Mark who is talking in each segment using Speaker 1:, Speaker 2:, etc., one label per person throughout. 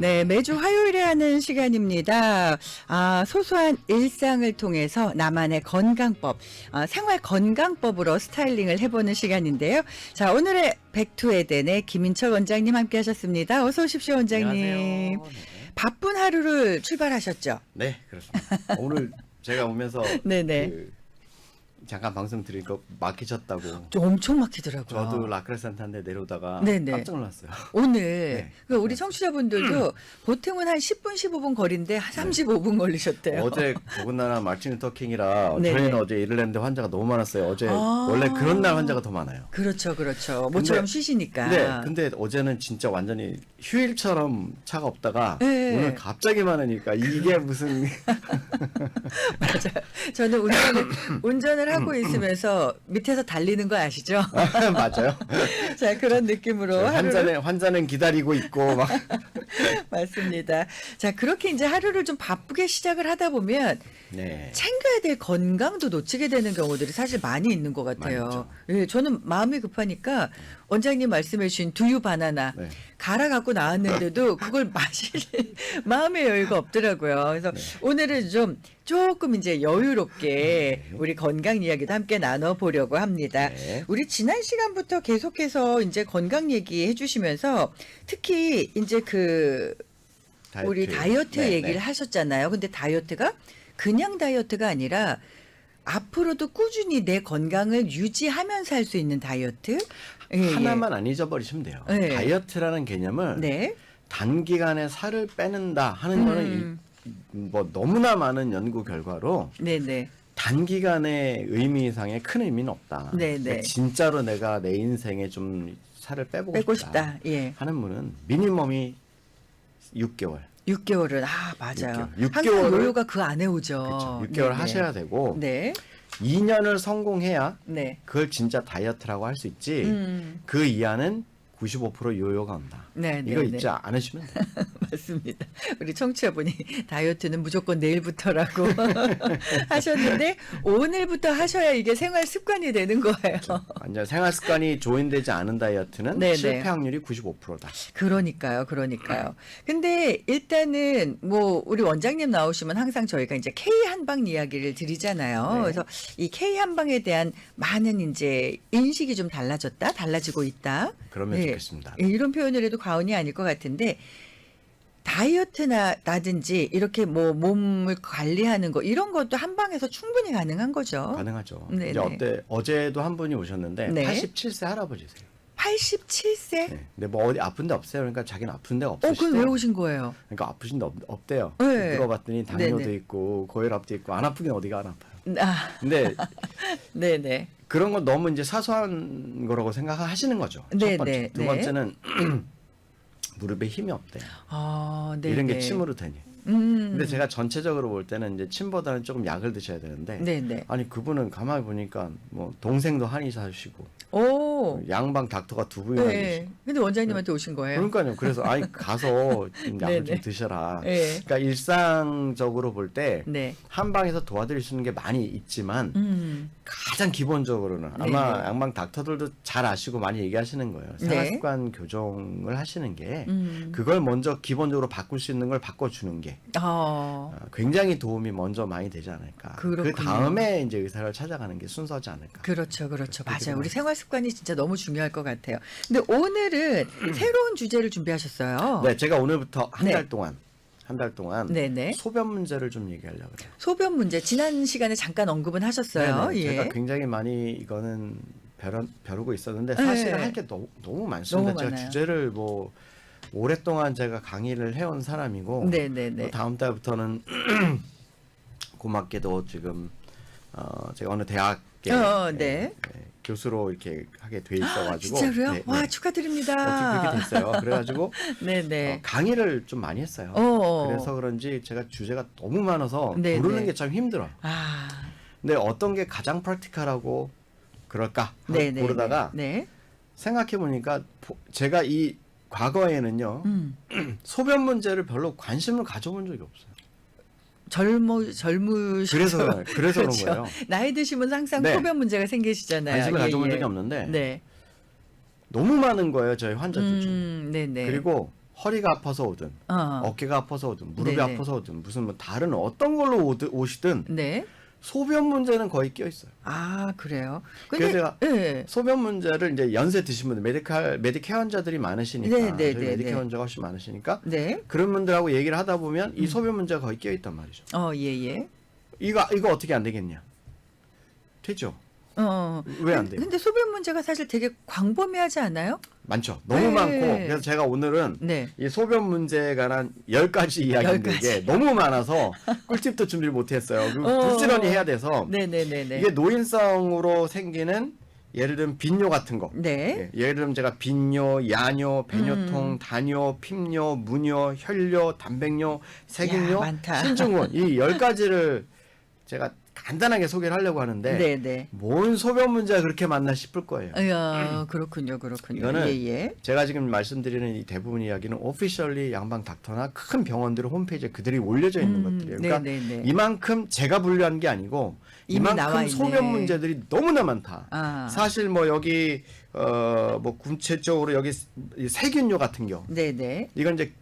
Speaker 1: 네, 매주 화요일에 하는 시간입니다. 소소한 일상을 통해서 나만의 건강법, 생활 건강법으로 스타일링을 해보는 시간인데요. 자, 오늘의 백투에덴의 김인철 원장님 함께 하셨습니다. 어서 오십시오, 원장님.
Speaker 2: 안녕하세요. 네.
Speaker 1: 바쁜 하루를 출발하셨죠?
Speaker 2: 네, 그렇습니다. 오늘 제가 오면서
Speaker 1: 네네.
Speaker 2: 잠깐 방송 드리니까 막히셨다고.
Speaker 1: 좀 엄청 막히더라고요.
Speaker 2: 저도 라크레산타인데 내려오다가
Speaker 1: 네네.
Speaker 2: 깜짝 놀랐어요.
Speaker 1: 오늘
Speaker 2: 네.
Speaker 1: 그러니까 우리 청취자분들도 보통은 한 10분, 15분 거리인데 한 35분 걸리셨대요.
Speaker 2: 어제 더군다나 마틴 루터 킹이라
Speaker 1: 네네.
Speaker 2: 저희는 어제 일을 했는데 환자가 너무 많았어요. 어제 원래 그런 날 환자가 더 많아요.
Speaker 1: 그렇죠, 그렇죠. 모처럼 쉬시니까.
Speaker 2: 네, 근데 어제는 진짜 완전히 휴일처럼 차가 없다가
Speaker 1: 네.
Speaker 2: 오늘 갑자기 많으니까 이게 무슨
Speaker 1: 맞아요. 저는 운전을 하고 있으면서 밑에서 달리는 거 아시죠?
Speaker 2: 맞아요.
Speaker 1: 자, 그런 느낌으로
Speaker 2: 환자는 기다리고 있고 막
Speaker 1: 맞습니다. 자, 그렇게 이제 하루를 좀 바쁘게 시작을 하다 보면
Speaker 2: 네.
Speaker 1: 챙겨야 될 건강도 놓치게 되는 경우들이 사실 많이 있는 것 같아요. 예, 저는 마음이 급하니까 원장님 말씀해 주신 두유 바나나
Speaker 2: 네.
Speaker 1: 갈아 갖고 나왔는데도 그걸 마실 마음의 여유가 없더라고요. 그래서 오늘은 조금 이제 여유롭게 우리 건강 이야기도 함께 나눠보려고 합니다.
Speaker 2: 네.
Speaker 1: 우리 지난 시간부터 계속해서 이제 건강 얘기 해주시면서 특히 이제 우리 다이어트
Speaker 2: 네,
Speaker 1: 얘기를
Speaker 2: 네.
Speaker 1: 하셨잖아요. 근데 다이어트가 그냥 다이어트가 아니라 앞으로도 꾸준히 내 건강을 유지하면서 할 수 있는 다이어트. 예,
Speaker 2: 하나만 안 잊어버리시면 돼요.
Speaker 1: 네.
Speaker 2: 다이어트라는 개념을
Speaker 1: 네.
Speaker 2: 단기간에 살을 빼는다 하는 거는 뭐 너무나 많은 연구 결과로
Speaker 1: 네네.
Speaker 2: 단기간의 의미상의 큰 의미는 없다.
Speaker 1: 네네.
Speaker 2: 그러니까 진짜로 내가 내 인생에 좀 살을 빼고
Speaker 1: 싶다. 예.
Speaker 2: 하는 분은 미니멈이 6개월.
Speaker 1: 6개월은 맞아요.
Speaker 2: 6개월.
Speaker 1: 항상 요요가 그 안에 오죠.
Speaker 2: 그렇죠. 6개월
Speaker 1: 네네.
Speaker 2: 하셔야 되고
Speaker 1: 네.
Speaker 2: 2년을 성공해야
Speaker 1: 네.
Speaker 2: 그걸 진짜 다이어트라고 할 수 있지. 그 이하는 95% 요요가 온다.
Speaker 1: 네,
Speaker 2: 이거
Speaker 1: 네,
Speaker 2: 잊지 않으시면 돼요.
Speaker 1: 맞습니다. 우리 청취자분이 다이어트는 무조건 내일부터라고 하셨는데 오늘부터 하셔야 이게 생활 습관이 되는 거예요.
Speaker 2: 완전 생활 습관이 조인되지 않은 다이어트는
Speaker 1: 네네.
Speaker 2: 실패 확률이 95%다.
Speaker 1: 그러니까요. 근데 일단은 뭐 우리 원장님 나오시면 항상 저희가 이제 K 한방 이야기를 드리잖아요.
Speaker 2: 네.
Speaker 1: 그래서 이 K 한방에 대한 많은 이제 인식이 좀 달라지고 있다.
Speaker 2: 그러면
Speaker 1: 네.
Speaker 2: 좋겠습니다.
Speaker 1: 이런 표현을 해도 과언이 아닐 것 같은데 다이어트나든지 이렇게 뭐 몸을 관리하는 거 이런 것도 한방에서 충분히 가능한 거죠.
Speaker 2: 가능하죠.
Speaker 1: 네네.
Speaker 2: 이제 어제도 한 분이 오셨는데
Speaker 1: 네.
Speaker 2: 87세 할아버지세요.
Speaker 1: 87세?
Speaker 2: 네. 근데 뭐 어디 아픈 데 없어요. 그러니까 자기는 아픈 데가 없으시대요.
Speaker 1: 그건 왜 오신 거예요?
Speaker 2: 그러니까 아프신 데 없대요.
Speaker 1: 네.
Speaker 2: 물어봤더니 당뇨도
Speaker 1: 네네.
Speaker 2: 있고 고혈압도 있고 안 아프긴 어디가 안 아파요.
Speaker 1: 네.
Speaker 2: 근데
Speaker 1: 네네.
Speaker 2: 그런 건 너무 이제 사소한 거라고 생각하시는 거죠.
Speaker 1: 네네.
Speaker 2: 첫 번째. 두
Speaker 1: 네.
Speaker 2: 번째는 무릎에 힘이 없대요.
Speaker 1: 네네.
Speaker 2: 이런 게 침으로 되니.
Speaker 1: 음.
Speaker 2: 근데 제가 전체적으로 볼 때는 이제 침보다는 조금 약을 드셔야 되는데
Speaker 1: 네네.
Speaker 2: 아니 그분은 가만히 보니까 뭐 동생도 한의사시고
Speaker 1: 오.
Speaker 2: 양방 닥터가 두 분이나
Speaker 1: 네.
Speaker 2: 계시고
Speaker 1: 근데 원장님한테 오신 거예요?
Speaker 2: 그러니까요. 그래서 아니 가서 좀 약을 좀
Speaker 1: 네네.
Speaker 2: 드셔라.
Speaker 1: 네.
Speaker 2: 그러니까 일상적으로 볼 때
Speaker 1: 네.
Speaker 2: 한방에서 도와드릴 수 있는 게 많이 있지만 가장 기본적으로는 아마
Speaker 1: 네네.
Speaker 2: 양방 닥터들도 잘 아시고 많이 얘기하시는 거예요.
Speaker 1: 네.
Speaker 2: 생활습관 교정을 하시는 게 그걸 먼저 기본적으로 바꿀 수 있는 걸 바꿔주는 게 굉장히 도움이 먼저 많이 되지 않을까.
Speaker 1: 그렇군요.
Speaker 2: 그 다음에 이제 의사를 찾아가는 게 순서지 않을까.
Speaker 1: 그렇죠. 맞아요.
Speaker 2: 되게
Speaker 1: 우리 생활 습관이 진짜 너무 중요할 것 같아요. 근데 오늘은 새로운 주제를 준비하셨어요.
Speaker 2: 네, 제가 오늘부터 한
Speaker 1: 네.
Speaker 2: 달 동안
Speaker 1: 네네.
Speaker 2: 소변 문제를 좀 얘기하려고 그래요.
Speaker 1: 소변 문제 지난 시간에 잠깐 언급은 하셨어요.
Speaker 2: 네네.
Speaker 1: 예.
Speaker 2: 제가 굉장히 많이 이거는 벼르고 있었는데
Speaker 1: 네.
Speaker 2: 사실 할 게 너무 많습니다.
Speaker 1: 너무
Speaker 2: 제가
Speaker 1: 많아요.
Speaker 2: 주제를 뭐 오랫동안 제가 강의를 해온 사람이고
Speaker 1: 네네네.
Speaker 2: 또 다음 달부터는 고맙게도 지금 제가 어느 대학에
Speaker 1: 네.
Speaker 2: 교수로 이렇게 하게 돼 있어가지고
Speaker 1: 진짜로요?
Speaker 2: 네,
Speaker 1: 와
Speaker 2: 네.
Speaker 1: 축하드립니다.
Speaker 2: 어떻게 그렇게 됐어요. 그래가지고
Speaker 1: 네네.
Speaker 2: 강의를 좀 많이 했어요. 그래서 그런지 제가 주제가 너무 많아서
Speaker 1: 네네.
Speaker 2: 부르는 게 참 힘들어.
Speaker 1: 아.
Speaker 2: 근데 어떤 게 가장 프랙티컬하고 그럴까 하고
Speaker 1: 네네.
Speaker 2: 고르다가
Speaker 1: 네.
Speaker 2: 생각해 보니까 제가 이 과거에는요 소변 문제를 별로 관심을 가져본 적이 없어요.
Speaker 1: 젊으셔서
Speaker 2: 그래서 그런
Speaker 1: 그렇죠.
Speaker 2: 거예요.
Speaker 1: 나이 드시면 항상
Speaker 2: 네.
Speaker 1: 소변 문제가 생기시잖아요.
Speaker 2: 관심을
Speaker 1: 예,
Speaker 2: 가져본
Speaker 1: 예.
Speaker 2: 적이 없는데
Speaker 1: 네.
Speaker 2: 너무 많은 거예요 저희 환자들 중에.
Speaker 1: 네네.
Speaker 2: 그리고 허리가 아파서 오든 어깨가 아파서 오든 무릎이
Speaker 1: 네네.
Speaker 2: 아파서 오든 무슨 뭐 다른 어떤 걸로 오시든
Speaker 1: 네.
Speaker 2: 소변 문제는 거의 끼어 있어요.
Speaker 1: 아, 그래요.
Speaker 2: 그래서 제가
Speaker 1: 네.
Speaker 2: 소변 문제를 이제 연세 드신 분들, 메디케어 환자들이 많으시니까,
Speaker 1: 네, 네,
Speaker 2: 저희
Speaker 1: 네,
Speaker 2: 메디케어
Speaker 1: 네.
Speaker 2: 환자가 훨씬 많으시니까,
Speaker 1: 네.
Speaker 2: 그런 분들하고 얘기를 하다 보면 이 소변 문제가 거의 끼어 있단 말이죠.
Speaker 1: 예, 예.
Speaker 2: 이거 어떻게 안 되겠냐? 되죠. 왜 안 돼요?
Speaker 1: 근데 소변 문제가 사실 되게 광범위하지 않아요?
Speaker 2: 많죠. 너무
Speaker 1: 네.
Speaker 2: 많고, 그래서 제가 오늘은
Speaker 1: 네.
Speaker 2: 이 소변 문제에 관한 10가지 이야기인데
Speaker 1: 10가지.
Speaker 2: 이게 너무 많아서 꿀팁도 준비를 못했어요. 부지런히 해야 돼서
Speaker 1: 네네네네.
Speaker 2: 이게 노인성으로 생기는 예를 들면 빈뇨 같은 거.
Speaker 1: 네.
Speaker 2: 예를 들면 제가 빈뇨, 야뇨, 배뇨통, 다뇨, 핍뇨, 무뇨, 혈뇨, 단백뇨,
Speaker 1: 야,
Speaker 2: 세균뇨,
Speaker 1: 많다.
Speaker 2: 신증후군 이 10가지를 제가 간단하게 소개를 하려고 하는데
Speaker 1: 네네.
Speaker 2: 뭔 소변 문제가 그렇게 많나 싶을 거예요.
Speaker 1: 그렇군요.
Speaker 2: 이거는
Speaker 1: 예, 예.
Speaker 2: 제가 지금 말씀드리는 이 대부분 이야기는 오피셜리 양방 닥터나 큰 병원들 홈페이지에 그들이 올려져 있는 것들이에요. 그러니까
Speaker 1: 네네네.
Speaker 2: 이만큼 제가 분류한 게 아니고
Speaker 1: 이미 나와
Speaker 2: 이만큼
Speaker 1: 있네.
Speaker 2: 소변 문제들이 너무나 많다. 사실 뭐 여기 뭐 구체적으로 여기 세균뇨 같은 경우
Speaker 1: 네네.
Speaker 2: 이건 이제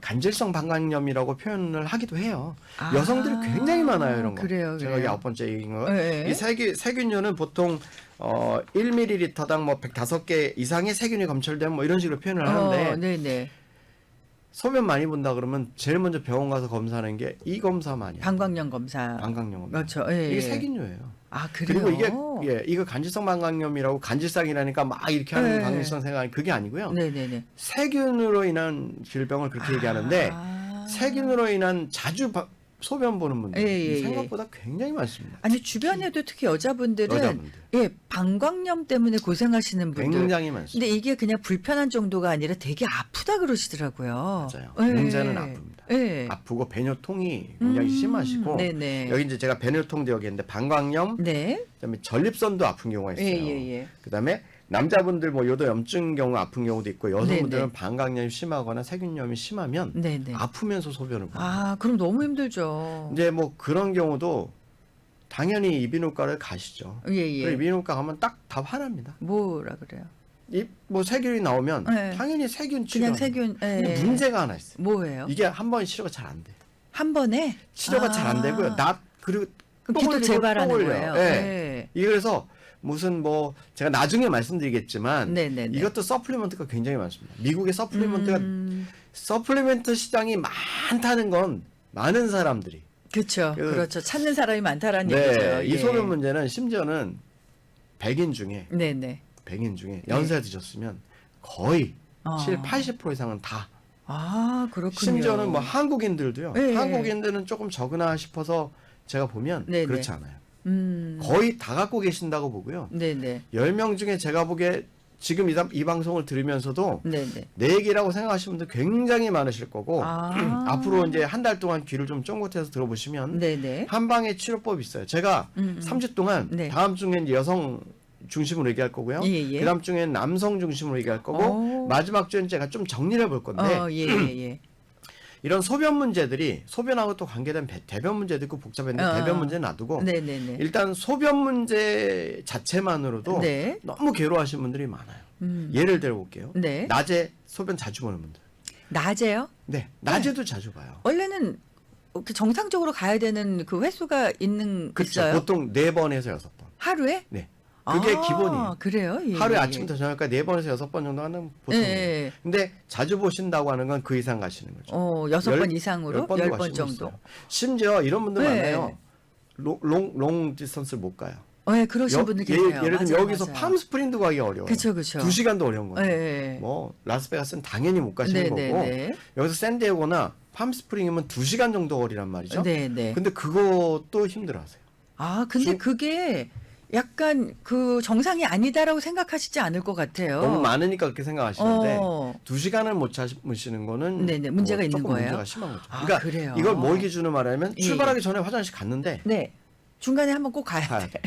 Speaker 2: 간질성 방광염이라고 표현을 하기도 해요. 여성들이 굉장히 많아요, 이런 거.
Speaker 1: 그래요,
Speaker 2: 제가
Speaker 1: 그래요.
Speaker 2: 이게 9번째 얘기인 거.
Speaker 1: 네.
Speaker 2: 이 세균뇨는 보통 1ml당 뭐 105개 이상의 세균이 검출되면 뭐 이런 식으로 표현을 하는데
Speaker 1: 네네.
Speaker 2: 소변 많이 본다 그러면 제일 먼저 병원 가서 검사하는 게 이 검사만이야.
Speaker 1: 방광염 검사.
Speaker 2: 방광염.
Speaker 1: 그렇죠. 예,
Speaker 2: 이게
Speaker 1: 예.
Speaker 2: 세균뇨예요.
Speaker 1: 그래요?
Speaker 2: 그리고 이거 간질성 방광염이라고 간질상이라니까 막 이렇게 하는
Speaker 1: 네.
Speaker 2: 간질성 생각 그게 아니고요.
Speaker 1: 네네네.
Speaker 2: 세균으로 인한 질병을 그렇게 얘기하는데 세균으로 인한 자주 소변 보는 분들
Speaker 1: 예.
Speaker 2: 생각보다 굉장히 많습니다.
Speaker 1: 아니 주변에도 특히 여자분들은 방광염 때문에 고생하시는 분들
Speaker 2: 굉장히 많습니다.
Speaker 1: 근데 이게 그냥 불편한 정도가 아니라 되게 아프다 그러시더라고요.
Speaker 2: 맞아요.
Speaker 1: 예.
Speaker 2: 문제는 아픕니다.
Speaker 1: 예.
Speaker 2: 아프고 배뇨통이 굉장히 심하시고
Speaker 1: 네네.
Speaker 2: 여기 이제 제가 배뇨통도 여기 있는데 방광염,
Speaker 1: 네.
Speaker 2: 그다음에 전립선도 아픈 경우가 있어요.
Speaker 1: 예.
Speaker 2: 그다음에 남자분들 뭐 요도염증 경우 아픈 경우도 있고 여성분들은
Speaker 1: 네네.
Speaker 2: 방광염이 심하거나 세균염이 심하면
Speaker 1: 네네.
Speaker 2: 아프면서 소변을 보는
Speaker 1: 그럼 너무 힘들죠.
Speaker 2: 이제 뭐 그런 경우도 당연히 이비인후과를 가시죠.
Speaker 1: 예.
Speaker 2: 그리고 이비인후과 가면 딱 답 하나입니다.
Speaker 1: 뭐라 그래요?
Speaker 2: 뭐 세균이 나오면
Speaker 1: 네.
Speaker 2: 당연히 세균 치료.
Speaker 1: 그냥 세균.
Speaker 2: 근데 문제가 하나 있어요.
Speaker 1: 뭐예요?
Speaker 2: 이게 한 번 치료가 잘 안 돼.
Speaker 1: 한 번에
Speaker 2: 치료가 잘 안 되고요. 그리고
Speaker 1: 그럼
Speaker 2: 또
Speaker 1: 계속
Speaker 2: 올리고
Speaker 1: 재발하는
Speaker 2: 또 올려요.
Speaker 1: 거예요.
Speaker 2: 예.
Speaker 1: 네.
Speaker 2: 이게 그래서 무슨 뭐 제가 나중에 말씀드리겠지만
Speaker 1: 네네네.
Speaker 2: 이것도 서플리먼트가 굉장히 많습니다. 미국의 서플리먼트 시장이 많다는 건 많은 사람들이
Speaker 1: 그렇죠. 찾는 사람이 많다라는
Speaker 2: 네,
Speaker 1: 얘기죠.
Speaker 2: 이 소변 문제는 심지어는 100인 중에
Speaker 1: 네네.
Speaker 2: 100인 중에 연세 드셨으면 거의 80% 이상은 다.
Speaker 1: 그렇군요.
Speaker 2: 심지어는 뭐 한국인들도요.
Speaker 1: 네.
Speaker 2: 한국인들은 조금 적으나 싶어서 제가 보면
Speaker 1: 네네.
Speaker 2: 그렇지 않아요.
Speaker 1: 음.
Speaker 2: 거의 다 갖고 계신다고 보고요.
Speaker 1: 네네.
Speaker 2: 10명 중에 제가 보기에 지금 이 방송을 들으면서도
Speaker 1: 네네.
Speaker 2: 내 얘기라고 생각하시는 분들 굉장히 많으실 거고 앞으로 이제 한 달 동안 귀를 좀 쫑긋해서 들어보시면
Speaker 1: 네네.
Speaker 2: 한방에 치료법이 있어요. 제가 3주 동안
Speaker 1: 네.
Speaker 2: 다음 주엔 여성 중심으로 얘기할 거고요.
Speaker 1: 예.
Speaker 2: 그 다음 주엔 남성 중심으로 얘기할 거고 마지막 주엔 제가 좀 정리를 해볼 건데
Speaker 1: 예.
Speaker 2: 이런 소변 문제들이 소변하고 또 관계된 대변 문제도 있고 복잡했는데 대변 문제는 놔두고
Speaker 1: 네네네.
Speaker 2: 일단 소변 문제 자체만으로도
Speaker 1: 네.
Speaker 2: 너무 괴로워하시는 분들이 많아요. 예를 들어 볼게요.
Speaker 1: 네.
Speaker 2: 낮에 소변 자주 보는 분들.
Speaker 1: 낮에요?
Speaker 2: 네, 낮에도 자주 봐요.
Speaker 1: 원래는 정상적으로 가야 되는 그 횟수가
Speaker 2: 그렇죠.
Speaker 1: 있어요?
Speaker 2: 보통 4번에서 6번.
Speaker 1: 하루에?
Speaker 2: 네. 그게 기본이에요.
Speaker 1: 그래요? 예,
Speaker 2: 하루에
Speaker 1: 예.
Speaker 2: 아침부터 저녁까지 4번에서 6번 정도 하는 보통이에요.
Speaker 1: 예.
Speaker 2: 근데 자주 보신다고 하는 건 그 이상 가시는 거죠.
Speaker 1: 6번 이상으로?
Speaker 2: 10번도
Speaker 1: 10번
Speaker 2: 가시고
Speaker 1: 정도.
Speaker 2: 있어요. 심지어 이런 분들
Speaker 1: 네.
Speaker 2: 많아요. 롱 디스턴스를 못 가요.
Speaker 1: 네, 그러신 분들 계세요.
Speaker 2: 예를 들면
Speaker 1: 맞아요,
Speaker 2: 여기서
Speaker 1: 맞아요.
Speaker 2: 팜스프링도 가기 어려워요.
Speaker 1: 그쵸.
Speaker 2: 2시간도 어려운 거예요.
Speaker 1: 네.
Speaker 2: 뭐 라스베가스는 당연히 못 가시는 거고
Speaker 1: 네.
Speaker 2: 여기서 샌디에고나 팜스프링이면 2시간 정도 거리란 말이죠.
Speaker 1: 네.
Speaker 2: 근데 그것도 힘들어하세요.
Speaker 1: 근데 그게 약간 그 정상이 아니다라고 생각하시지 않을 것 같아요.
Speaker 2: 너무 많으니까 그렇게 생각하시는데 2시간을 못 참으시는 거는
Speaker 1: 네네, 문제가 있는
Speaker 2: 조금
Speaker 1: 거예요?
Speaker 2: 문제가 심한 거죠. 그러니까
Speaker 1: 그래요?
Speaker 2: 이걸 뭘 기준으로 말하면
Speaker 1: 예.
Speaker 2: 출발하기 전에 화장실 갔는데
Speaker 1: 네. 중간에 한번 꼭 가야
Speaker 2: 가야
Speaker 1: 돼.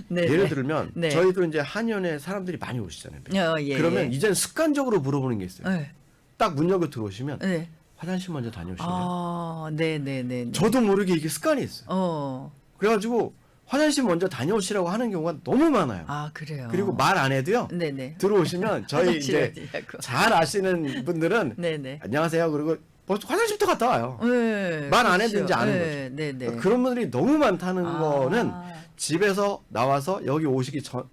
Speaker 1: 네.
Speaker 2: 예를 들면
Speaker 1: 네.
Speaker 2: 저희도 이제 한의원에 사람들이 많이 오시잖아요.
Speaker 1: 예.
Speaker 2: 그러면 이제는 습관적으로 물어보는 게 있어요.
Speaker 1: 네.
Speaker 2: 딱 문 열고 들어오시면
Speaker 1: 네.
Speaker 2: 화장실 먼저 다녀오시네요.
Speaker 1: 네네네.
Speaker 2: 저도 모르게 이게 습관이 있어요. 그래가지고 화장실 먼저 다녀오시라고 하는 경우가 너무 많아요.
Speaker 1: 아, 그래요.
Speaker 2: 그리고 말 안 해도요.
Speaker 1: 네네.
Speaker 2: 들어오시면 저희 이제 잘 아시는 분들은
Speaker 1: 네네.
Speaker 2: 안녕하세요. 그리고 벌써 화장실부터 갔다 와요.
Speaker 1: 네,
Speaker 2: 말 안 해도
Speaker 1: 그렇죠.
Speaker 2: 이제 아는
Speaker 1: 네,
Speaker 2: 거죠.
Speaker 1: 네네.
Speaker 2: 그러니까 그런 분들이 너무 많다는
Speaker 1: 아.
Speaker 2: 거는 집에서 나와서 여기 오시기 전,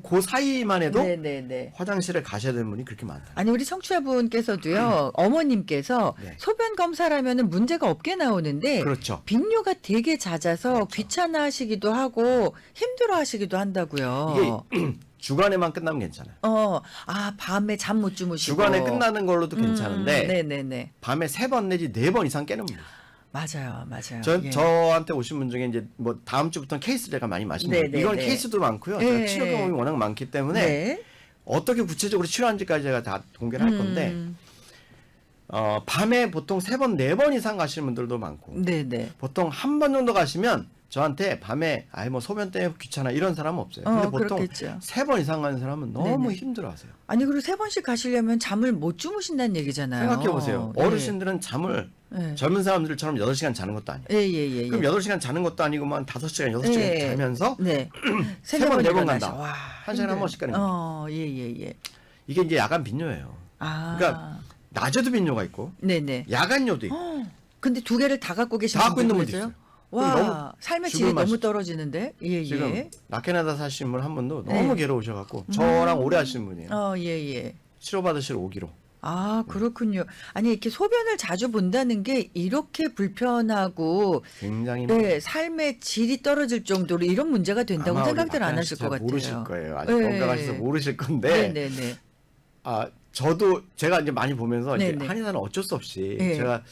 Speaker 2: 그 사이만 해도
Speaker 1: 네네네.
Speaker 2: 화장실에 가셔야 되는 분이 그렇게 많다.
Speaker 1: 아니 우리 청취자분께서도요 어머님께서
Speaker 2: 네.
Speaker 1: 소변 검사라면은 문제가 없게 나오는데
Speaker 2: 그렇죠.
Speaker 1: 빈뇨가 되게 잦아서
Speaker 2: 그렇죠.
Speaker 1: 귀찮아하시기도 하고 힘들어하시기도 한다고요.
Speaker 2: 이게 주간에만 끝나면 괜찮아요.
Speaker 1: 밤에 잠 못 주무시고
Speaker 2: 주간에 끝나는 걸로도 괜찮은데
Speaker 1: 네네네.
Speaker 2: 밤에 3번 내지 4번 이상 깨는 분들.
Speaker 1: 맞아요. 예.
Speaker 2: 저한테 오신 분 중에 이제 뭐 다음 주부터는 케이스 제가 많이 말씀드릴게요.
Speaker 1: 네네네.
Speaker 2: 이건 케이스도 많고요. 제가 치료 경험이 워낙 많기 때문에
Speaker 1: 네.
Speaker 2: 어떻게 구체적으로 치료하는지까지 제가 다 공개를 할 건데 밤에 보통 3번, 4번 이상 가시는 분들도 많고
Speaker 1: 네네.
Speaker 2: 보통 한 번 정도 가시면 저한테 밤에 뭐 소변 때문에 귀찮아 이런 사람은 없어요. 근데 보통
Speaker 1: 그렇겠죠.
Speaker 2: 3번 이상 가는 사람은 너무
Speaker 1: 네네.
Speaker 2: 힘들어하세요.
Speaker 1: 아니 그리고 3번씩 가시려면 잠을 못 주무신다는 얘기잖아요.
Speaker 2: 생각해 보세요.
Speaker 1: 예.
Speaker 2: 어르신들은 잠을
Speaker 1: 예.
Speaker 2: 젊은 사람들처럼 8시간 자는 것도 아니에요.
Speaker 1: 예.
Speaker 2: 그럼 8시간 자는 것도 아니고만 5시간, 6시간
Speaker 1: 예.
Speaker 2: 자면서
Speaker 1: 네.
Speaker 2: 세 번, 네번
Speaker 1: 일어나셔.
Speaker 2: 간다.
Speaker 1: 와,
Speaker 2: 한 시간에 한 번씩 가는 거예요.
Speaker 1: 예.
Speaker 2: 이게 이제 야간 빈뇨예요. 그러니까 낮에도 빈뇨가 있고
Speaker 1: 네네.
Speaker 2: 야간뇨도 있고
Speaker 1: 근데 두 개를 다 갖고 계신
Speaker 2: 다 갖고 있는
Speaker 1: 분들도
Speaker 2: 분도
Speaker 1: 있어요?
Speaker 2: 있어요.
Speaker 1: 와,
Speaker 2: 너무
Speaker 1: 삶의
Speaker 2: 죽을
Speaker 1: 질이 너무
Speaker 2: 맛이죠.
Speaker 1: 떨어지는데. 예.
Speaker 2: 지금 라케나다 사신 분 한 분도 너무 괴로우셔갖고 저랑 오래 하신 분이에요.
Speaker 1: 예.
Speaker 2: 치료받으시러 오기로.
Speaker 1: 그렇군요. 아니 이렇게 소변을 자주 본다는 게 이렇게 불편하고
Speaker 2: 굉장히
Speaker 1: 삶의 질이 떨어질 정도로 이런 문제가 된다고
Speaker 2: 아마 우리
Speaker 1: 생각들 안
Speaker 2: 라케나
Speaker 1: 하실
Speaker 2: 씨
Speaker 1: 것
Speaker 2: 잘
Speaker 1: 같아요.
Speaker 2: 모르실 거예요. 아직
Speaker 1: 네.
Speaker 2: 건강하셔서 모르실 건데
Speaker 1: 네네네.
Speaker 2: 저도 제가 이제 많이 보면서 이제
Speaker 1: 네네.
Speaker 2: 한의사는 어쩔 수 없이
Speaker 1: 네.
Speaker 2: 제가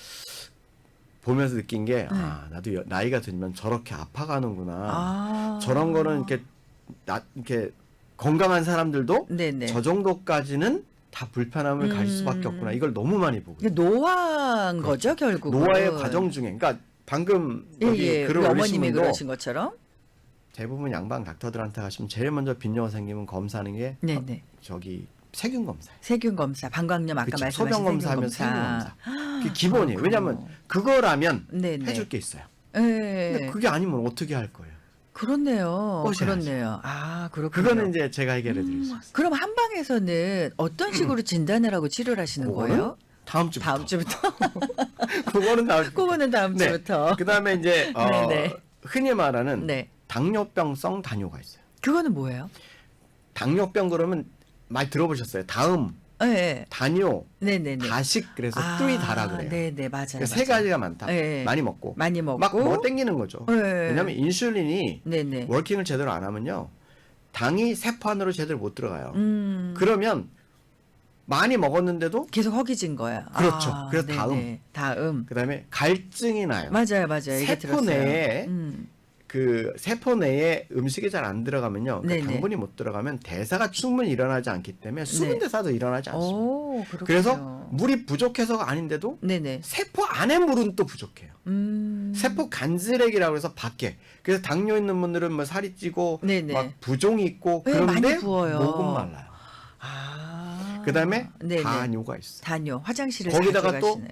Speaker 2: 보면서 느낀 게 나도 나이가 들면 저렇게 아파가는구나. 저런 거는 이렇게 건강한 사람들도
Speaker 1: 네네.
Speaker 2: 저 정도까지는 다 불편함을 가질 수밖에 없구나. 이걸 너무 많이 보고.
Speaker 1: 이게 노화인 거죠 결국.
Speaker 2: 노화의 과정 중에, 그러니까 방금 여기 글을
Speaker 1: 우리
Speaker 2: 올리신
Speaker 1: 어머님이
Speaker 2: 분도
Speaker 1: 그러신 것처럼.
Speaker 2: 대부분 양방 닥터들한테 가시면 제일 먼저 빈뇨가 생기면 검사하는 게
Speaker 1: 네네.
Speaker 2: 세균 검사.
Speaker 1: 세균 검사, 방광염 아까
Speaker 2: 그쵸.
Speaker 1: 말씀하신
Speaker 2: 소변 검사하면 세균 검사. 그게 기본이에요. 왜냐하면 그거라면
Speaker 1: 네네.
Speaker 2: 해줄 게 있어요.
Speaker 1: 네.
Speaker 2: 근데 그게 아니면 어떻게 할 거예요?
Speaker 1: 그렇네요.
Speaker 2: 꼬셔야죠.
Speaker 1: 그렇네요. 그렇군요.
Speaker 2: 그거는 이제 제가 해결해 드릴 수 있어요.
Speaker 1: 그럼 한방에서는 어떤 식으로 진단을 하고 치료를 하시는
Speaker 2: 그거는
Speaker 1: 거예요?
Speaker 2: 다음 주부터.
Speaker 1: 다음 주부터.
Speaker 2: 그거는 다음 주부터.
Speaker 1: 그거는 다음
Speaker 2: 네.
Speaker 1: 주부터.
Speaker 2: 그다음에 이제
Speaker 1: 네네.
Speaker 2: 흔히 말하는
Speaker 1: 네.
Speaker 2: 당뇨병성 다뇨가 있어요.
Speaker 1: 그거는 뭐예요?
Speaker 2: 당뇨병 그러면 많이 들어보셨어요? 다음,
Speaker 1: 네.
Speaker 2: 다뇨,
Speaker 1: 네네네.
Speaker 2: 다식 그래서 뚜이 다라 그래요.
Speaker 1: 네네 맞아요.
Speaker 2: 그러니까 세 가지가 많다.
Speaker 1: 네.
Speaker 2: 많이 먹고
Speaker 1: 많이 먹고.
Speaker 2: 막 뭐 땡기는 거죠.
Speaker 1: 네.
Speaker 2: 왜냐하면 인슐린이
Speaker 1: 네네.
Speaker 2: 워킹을 제대로 안 하면요, 당이 세포 안으로 제대로 못 들어가요.
Speaker 1: 음.
Speaker 2: 그러면 많이 먹었는데도
Speaker 1: 계속 허기진 거야.
Speaker 2: 그렇죠. 그래서
Speaker 1: 네네. 다음.
Speaker 2: 그다음에 갈증이 나요.
Speaker 1: 맞아요. 얘기
Speaker 2: 세포
Speaker 1: 들었어요.
Speaker 2: 내에 그 세포 내에 음식이 잘 안 들어가면요, 그
Speaker 1: 네네.
Speaker 2: 당분이 못 들어가면 대사가 충분히 일어나지 않기 때문에 수분
Speaker 1: 네.
Speaker 2: 대사도 일어나지 않습니다.
Speaker 1: 오, 그렇군요.
Speaker 2: 그래서 물이 부족해서가 아닌데도
Speaker 1: 네네.
Speaker 2: 세포 안에 물은 또 부족해요. 세포 간질액이라고 해서 밖에. 그래서 당뇨 있는 분들은 뭐 살이 찌고
Speaker 1: 네네.
Speaker 2: 막 부종이 있고
Speaker 1: 네,
Speaker 2: 그런데
Speaker 1: 많이 부어요.
Speaker 2: 목은 말라요. 그다음에
Speaker 1: 네네.
Speaker 2: 다뇨가 있어.
Speaker 1: 다뇨 화장실을
Speaker 2: 거기다가
Speaker 1: 자주
Speaker 2: 또
Speaker 1: 가시네요.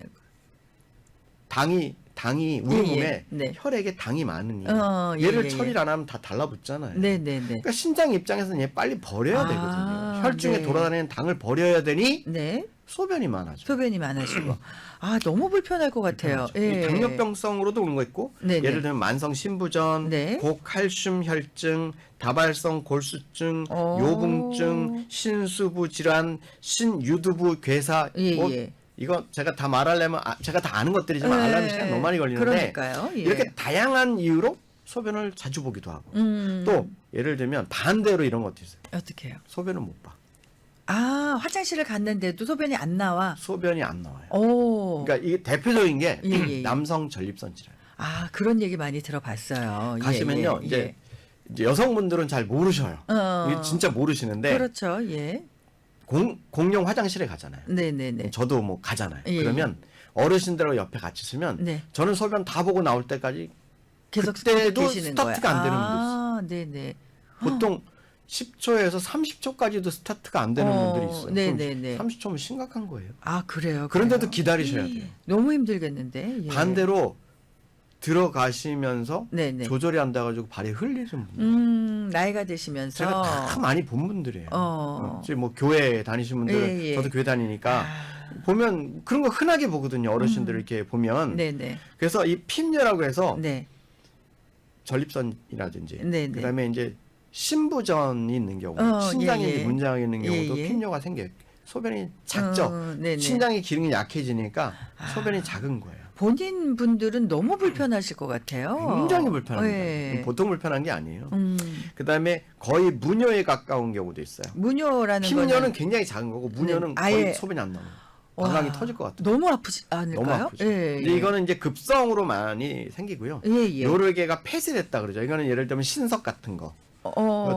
Speaker 2: 당이 우리 몸에
Speaker 1: 네.
Speaker 2: 혈액에 당이 많으니
Speaker 1: 예,
Speaker 2: 얘를
Speaker 1: 예,
Speaker 2: 처리를 안 하면 다 달라붙잖아요.
Speaker 1: 네네네.
Speaker 2: 그러니까 신장 입장에서는 얘 빨리 버려야 되거든요. 혈중에
Speaker 1: 네.
Speaker 2: 돌아다니는 당을 버려야 되니
Speaker 1: 네.
Speaker 2: 소변이 많아져.
Speaker 1: 소변이 많아지고. 너무 불편할 것 같아요.
Speaker 2: 이 당뇨병성으로도 오는 거 있고,
Speaker 1: 네네.
Speaker 2: 예를 들면 만성 신부전,
Speaker 1: 네.
Speaker 2: 고칼슘 혈증, 다발성 골수증, 요붕증, 신수부 질환, 신유두부 괴사.
Speaker 1: 예.
Speaker 2: 이거 제가 다 말하려면 제가 다 아는 것들이지만
Speaker 1: 네.
Speaker 2: 알려면 시간 너무 많이 걸리는데,
Speaker 1: 그러니까요. 예.
Speaker 2: 이렇게 다양한 이유로 소변을 자주 보기도 하고, 또 예를 들면 반대로 이런 것도 있어요.
Speaker 1: 어떻게 해요?
Speaker 2: 소변을 못 봐.
Speaker 1: 화장실을 갔는데도 소변이 안 나와.
Speaker 2: 소변이 안 나와요.
Speaker 1: 오.
Speaker 2: 그러니까 이게 대표적인 게
Speaker 1: 예.
Speaker 2: 남성 전립선 질환.
Speaker 1: 그런 얘기 많이 들어봤어요.
Speaker 2: 가시면요, 이제 여성분들은 잘 모르셔요. 이게 진짜 모르시는데,
Speaker 1: 그렇죠. 예.
Speaker 2: 공용 화장실에 가잖아요.
Speaker 1: 네네네.
Speaker 2: 저도 뭐 가잖아요.
Speaker 1: 예.
Speaker 2: 그러면 어르신들하고 옆에 같이 있으면
Speaker 1: 네.
Speaker 2: 저는 소변 다 보고 나올 때까지
Speaker 1: 계속
Speaker 2: 그때도
Speaker 1: 계시는
Speaker 2: 스타트가
Speaker 1: 거야.
Speaker 2: 안 되는 분들 있어요.
Speaker 1: 네네.
Speaker 2: 보통 10초에서 30초까지도 스타트가 안 되는 분들이 있어요.
Speaker 1: 네네네.
Speaker 2: 30초면 심각한 거예요.
Speaker 1: 그래요.
Speaker 2: 그런데도
Speaker 1: 그래요?
Speaker 2: 기다리셔야 돼요.
Speaker 1: 너무 힘들겠는데. 예.
Speaker 2: 반대로 들어가시면서
Speaker 1: 네네.
Speaker 2: 조절이 안 돼가지고 발이 흘리는 분들.
Speaker 1: 나이가 드시면서
Speaker 2: 제가 다 많이 본 분들이에요. 지금 뭐 교회 다니시는 분들,
Speaker 1: 예.
Speaker 2: 저도 교회 다니니까 보면 그런 거 흔하게 보거든요. 어르신들 이렇게 보면.
Speaker 1: 네네.
Speaker 2: 그래서 이 핍녀라고 해서
Speaker 1: 네.
Speaker 2: 전립선이라든지
Speaker 1: 네네.
Speaker 2: 그다음에 이제 신부전이 있는 경우, 신장에 이제 문장이 있는 경우도 핍녀가 생겨요. 소변이 작죠. 신장의 기능이 약해지니까 소변이 작은 거예요.
Speaker 1: 본인 분들은 너무 불편하실 것 같아요.
Speaker 2: 굉장히 불편합니다. 보통 불편한 게 아니에요. 그다음에 거의 무녀에 가까운 경우도 있어요.
Speaker 1: 무녀라는
Speaker 2: 핍녀는
Speaker 1: 거는
Speaker 2: 굉장히 작은 거고 무녀는 거의 소변이 안 나와요. 방광이 터질 것 같아요.
Speaker 1: 너무 아프지 않을까요?
Speaker 2: 너무 아프죠. 근데 이거는 이제 급성으로 많이 생기고요. 여러 개가 폐쇄됐다 그러죠. 이거는 예를 들면 신석 같은 거.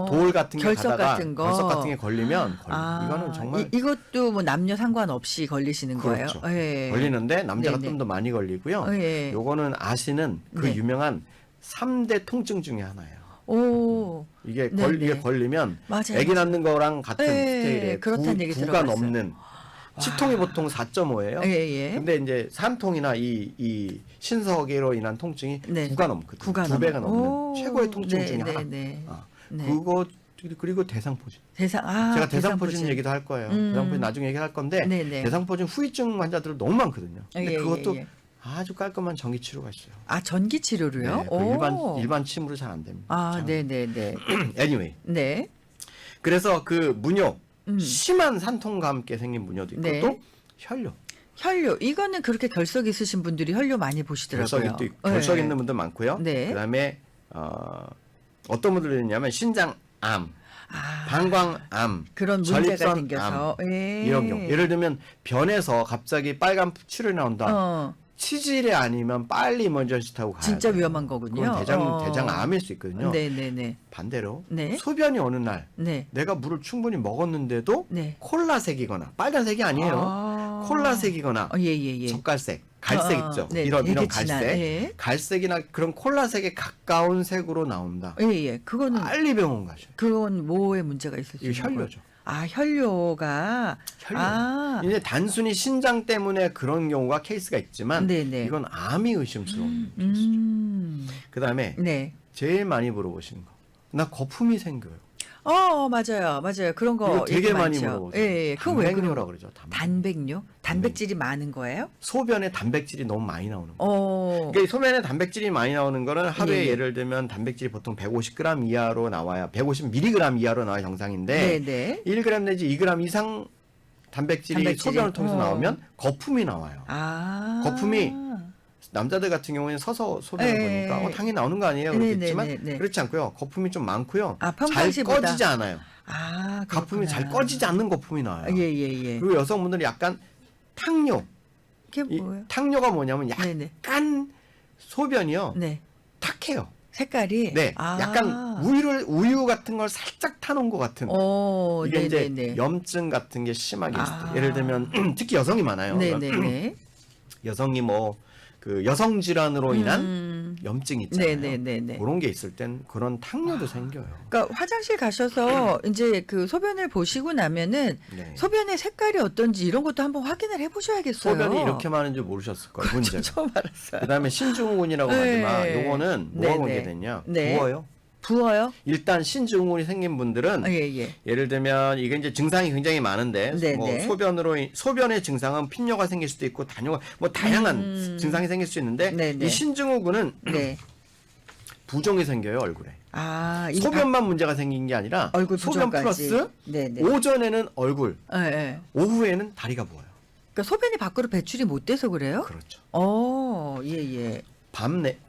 Speaker 2: 돌 같은 게
Speaker 1: 결석
Speaker 2: 가다가
Speaker 1: 같은 거.
Speaker 2: 결석 같은 게 걸리면 이거는 정말
Speaker 1: 이것도 뭐 남녀 상관없이 걸리시는
Speaker 2: 그렇죠.
Speaker 1: 거예요?
Speaker 2: 걸리는데 남자가 좀 더 많이 걸리고요. 요거는 아시는 그 유명한 3대 통증 중에 하나예요. 이게 걸리면
Speaker 1: 맞아요.
Speaker 2: 아기 낳는 거랑 같은 스테일에
Speaker 1: 그렇다는 얘기
Speaker 2: 9가
Speaker 1: 들어봤어요.
Speaker 2: 넘는 치통이 보통 4.5예요. 근데 이제 산통이나 이 신석으로 인한 통증이 9가 넘거든요. 2배가 넘는 최고의 통증 중에 하나. 그거 그리고 대상포진. 제가 대상포진 얘기도 할 거예요. 대상포진 나중에 얘기할 건데 대상포진 후유증 환자들 너무 많거든요. 근데 그것도 아주 깔끔한 전기 치료가 있어요.
Speaker 1: 전기 치료로요?
Speaker 2: 네, 그 일반 침으로 잘 안 됩니다.
Speaker 1: 네네네.
Speaker 2: Anyway.
Speaker 1: 네.
Speaker 2: 그래서 그 무뇨 심한 산통과 함께 생긴 무뇨도 있고 또 혈뇨.
Speaker 1: 혈뇨 이거는 그렇게 결석 있으신 분들이 혈뇨 많이 보시더라고요.
Speaker 2: 결석 있는 분들 많고요. 그다음에 어떤 분들이 있냐면 신장암, 방광암,
Speaker 1: 그런 문제가 생겨서
Speaker 2: 이런 경우. 예를 들면 변에서 갑자기 빨간 출혈이 나온다. 치질이 아니면 빨리 이머전시 타고 가야
Speaker 1: 진짜
Speaker 2: 돼요.
Speaker 1: 위험한 거군요.
Speaker 2: 그건 대장암일 수 있거든요.
Speaker 1: 네네네.
Speaker 2: 반대로 소변이 어느 날 내가 물을 충분히 먹었는데도 콜라색이거나 빨간색이 아니에요. 콜라색이거나 젓갈색, 갈색 있죠. 이런 갈색, 갈색이나 그런 콜라색에 가까운 색으로 나온다.
Speaker 1: 그거는
Speaker 2: 빨리 병원 가셔요.
Speaker 1: 그건 뭐에 문제가 있을 수 있는 거예요?
Speaker 2: 혈뇨죠.
Speaker 1: 혈뇨가
Speaker 2: 이제 단순히 신장 때문에 그런 경우가 케이스가 있지만 이건 암이 의심스러운 케이스죠. 그다음에 제일 많이 물어보시는 거. 나 거품이 생겨요.
Speaker 1: 맞아요. 그런 거
Speaker 2: 이거 되게 많이 물어보세요.
Speaker 1: 그거 왜
Speaker 2: 단백뇨라고 그러죠.
Speaker 1: 단백뇨? 단백질이 많은 거예요?
Speaker 2: 소변에 단백질이 너무 많이 나오는 거예요. 그러니까 소변에 단백질이 많이 나오는 거는 하루에 예를 들면 단백질이 보통 150g 이하로 나와야 150mg 이하로 나와야 정상인데 1g 내지 2g 이상 단백질이 소변을 통해서 나오면 거품이 나와요. 거품이 남자들 같은 경우에는 서서 소변을 보니까 당연히 나오는 거 아니에요? 그렇겠지만 그렇지 않고요. 거품이 좀 많고요. 잘 꺼지지 않아요. 거품이 잘 꺼지지 않는 거품이 나와요. 그리고 여성분들이 약간 탕뇨.
Speaker 1: 그게 뭐예요?
Speaker 2: 탕뇨가 뭐냐면 약간 소변이요. 탁해요.
Speaker 1: 색깔이
Speaker 2: 약간 우유 같은 걸 살짝 타놓은 것 같은. 이게 이제 염증 같은 게 심하게 있을 때. 예를 들면 특히 여성이 많아요. 여성이 뭐 그 여성 질환으로 인한 염증 있잖아요. 그런 게 있을 땐 그런 탕뇨도 생겨요.
Speaker 1: 그러니까 화장실 가셔서 이제 그 소변을 보시고 나면은 소변의 색깔이 어떤지 이런 것도 한번 확인을 해보셔야겠어요.
Speaker 2: 소변이 이렇게 많은 줄 모르셨을 거예요. 문제가.
Speaker 1: 처음 알았어요.
Speaker 2: 그다음에 신증후군이라고 하지만 요거는 뭐가 문제되냐? 부어요. 일단 신증후군이 생긴 분들은 예를 들면 이게 이제 증상이 굉장히 많은데 뭐 소변의 증상은 핀뇨가 생길 수도 있고 단뇨가 뭐 다양한 증상이 생길 수 있는데 이 신증후군은 부종이 생겨요 얼굴에. 소변만 문제가 생긴 게 아니라
Speaker 1: 얼굴
Speaker 2: 소변 플러스 오전에는 얼굴, 오후에는 다리가 부어요.
Speaker 1: 그러니까 소변이 밖으로 배출이 못 돼서 그래요?
Speaker 2: 그렇죠.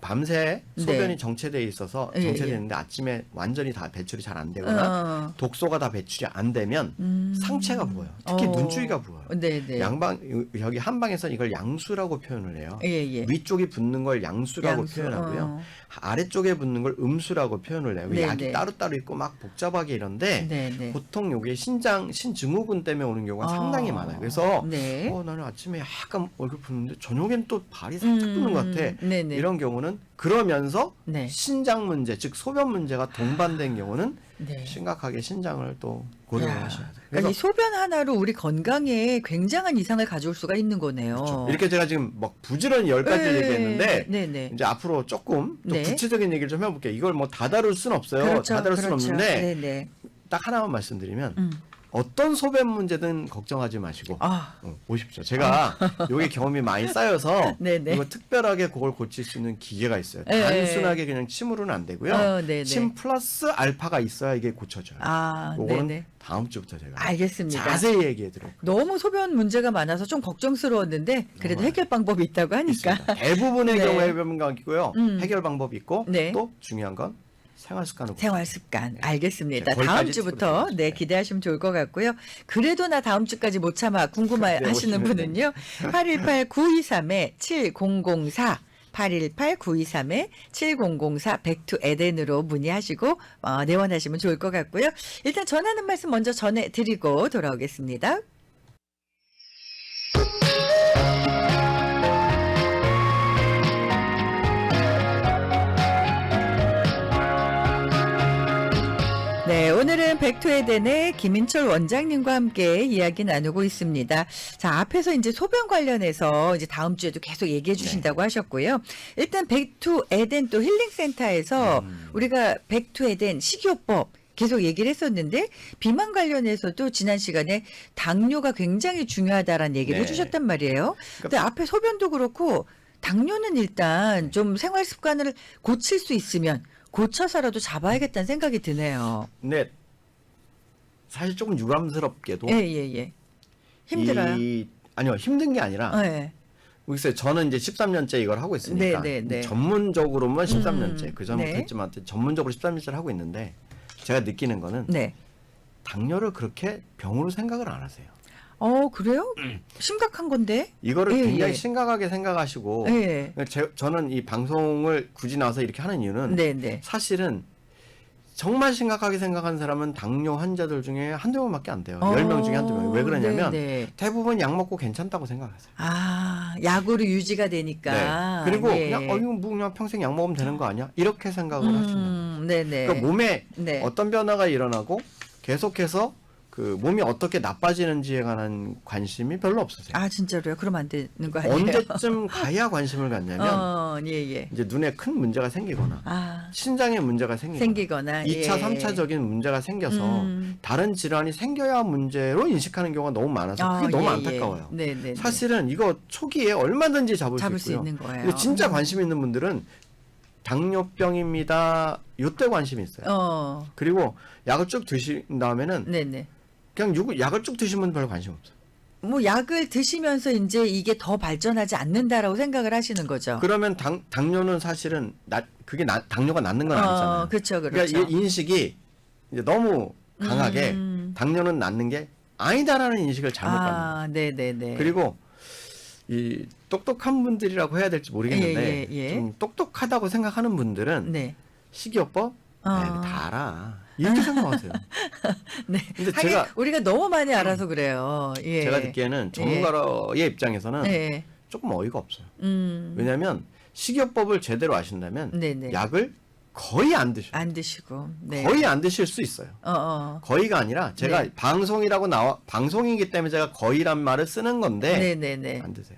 Speaker 2: 밤새 소변이 정체되어 있어서 정체되는데 아침에 완전히 다 배출이 잘 안 되거나 독소가 다 배출이 안 되면 상체가 부어요. 특히 눈주위가 부어요. 여기 한방에서 이걸 양수라고 표현을 해요. 위쪽이 붓는 걸 양수라고 표현하고요. 아래쪽에 붓는 걸 음수라고 표현을 해요. 약이 따로따로 있고 막 복잡하게 이런데 보통 이게 신증후군 때문에 오는 경우가 상당히 많아요. 그래서 나는 아침에 약간 얼굴 붓는데 저녁엔 또 발이 살짝 붓는 것 같아. 이런 경우는 그러면서
Speaker 1: 네.
Speaker 2: 신장 문제, 즉 소변 문제가 동반된 경우는
Speaker 1: 네.
Speaker 2: 심각하게 신장을 또 고려를 하셔야 돼요.
Speaker 1: 그러니까 이 소변 하나로 우리 건강에 굉장한 이상을 가져올 수가 있는 거네요.
Speaker 2: 그렇죠. 이렇게 제가 지금 막 부지런히 10가지를 얘기했는데 이제 앞으로 조금 또 구체적인 얘기를 좀 해볼게요. 이걸 뭐 다 다룰 수는 없어요.
Speaker 1: 그렇죠.
Speaker 2: 다 다룰 수는 없는데
Speaker 1: 네네.
Speaker 2: 딱 하나만 말씀드리면 어떤 소변 문제든 걱정하지 마시고 보십시오. 제가 요게 경험이 많이 쌓여서 이거 특별하게 그걸 고칠 수 있는 기계가 있어요. 단순하게 그냥 침으로는 안 되고요. 침 플러스 알파가 있어야 이게 고쳐져요. 요거는 다음 주부터 제가
Speaker 1: 알겠습니다.
Speaker 2: 자세히 얘기해 드릴게요.
Speaker 1: 너무 소변 문제가 많아서 좀 걱정스러웠는데 그래도 해결 방법이 있다고 하니까.
Speaker 2: 있습니다. 대부분의 경우에 해결 방법이 있고요. 해결 방법이 있고 또 중요한 건 생활 습관. 알겠습니다. 다음 주부터 기대하시면 좋을 것 같고요. 그래도 나 다음 주까지 못 참아 궁금하시는 분은요. 818-923-7004 818-923-7004 백투 에덴으로 문의하시고 내원하시면 좋을 것 같고요. 일단 전하는 말씀 먼저 전해드리고 돌아오겠습니다. 네, 오늘은 백투에덴의 김인철 원장님과 함께 이야기 나누고 있습니다. 자, 앞에서 이제 소변 관련해서 이제 다음 주에도 계속 얘기해 주신다고 하셨고요. 일단 백투에덴 또 힐링센터에서 우리가 백투에덴 식이요법 계속 얘기를 했었는데 비만 관련해서도 지난 시간에 당뇨가 굉장히 중요하다라는 얘기를 해주셨단 말이에요. 근데 앞에 소변도 그렇고 당뇨는 일단 좀 생활 습관을 고칠 수 있으면 고쳐서라도 잡아야겠다는 생각이 드네요. 네. 사실 조금 유감스럽게도
Speaker 1: 힘들어요.
Speaker 2: 아니요. 힘든 게 아니라 글쎄 저는 이제 13년째 이걸 하고 있으니까 전문적으로만 13년째 그 전부터 했지만 전문적으로 13년째를 하고 있는데 제가 느끼는 거는 당뇨를 그렇게 병으로 생각을 안 하세요.
Speaker 1: 그래요? 심각한 건데?
Speaker 2: 이거를 굉장히 심각하게 생각하시고 저는 이 방송을 굳이 나와서 이렇게 하는 이유는 사실은 정말 심각하게 생각하는 사람은 당뇨 환자들 중에 한두 명밖에 안 돼요. 10명 중에 한두 명. 왜 그러냐면 대부분 약 먹고 괜찮다고 생각하세요.
Speaker 1: 약으로 유지가 되니까.
Speaker 2: 그리고 그냥 그냥 평생 약 먹으면 되는 거 아니야? 이렇게 생각을 하시는 거예요. 그러니까 몸에 어떤 변화가 일어나고 계속해서 그 몸이 어떻게 나빠지는지에 관한 관심이 별로 없으세요.
Speaker 1: 진짜로요? 그럼 안 되는 거 아니에요?
Speaker 2: 언제쯤 가야 관심을 갖냐면 이제 눈에 큰 문제가 생기거나 신장에 문제가 생기거나 2차, 3차적인 문제가 생겨서 다른 질환이 생겨야 문제로 인식하는 경우가 너무 많아서 그게 너무 안타까워요. 사실은 이거 초기에 얼마든지 잡을 수 있는 거예요. 근데 진짜 관심 있는 분들은 당뇨병입니다. 요때 관심이 있어요. 그리고 약을 쭉 드신 다음에는 그냥 약을 쭉 드시면 별로 관심 없어요.
Speaker 1: 뭐 약을 드시면서 이제 이게 더 발전하지 않는다라고 생각을 하시는 거죠.
Speaker 2: 그러면 당뇨는 사실은 당뇨가 낫는 건 아니잖아요.
Speaker 1: 그렇죠.
Speaker 2: 그러니까 이 인식이 이제 너무 강하게 당뇨는 낫는 게 아니다라는 인식을 잘못 갖는 거예요. 그리고 이 똑똑한 분들이라고 해야 될지 모르겠는데 좀 똑똑하다고 생각하는 분들은 식이요법 다 알아. 이렇게 생각하세요.
Speaker 1: 근데 우리가 너무 많이 알아서 그래요.
Speaker 2: 제가 듣기에는 전문가의 입장에서는 조금 어이가 없어요. 왜냐하면 식이요법을 제대로 아신다면 약을 거의 안 드시고 거의 안 드실 수 있어요. 거의가 아니라 제가 방송이기 때문에 제가 거의란 말을 쓰는 건데 안 드세요.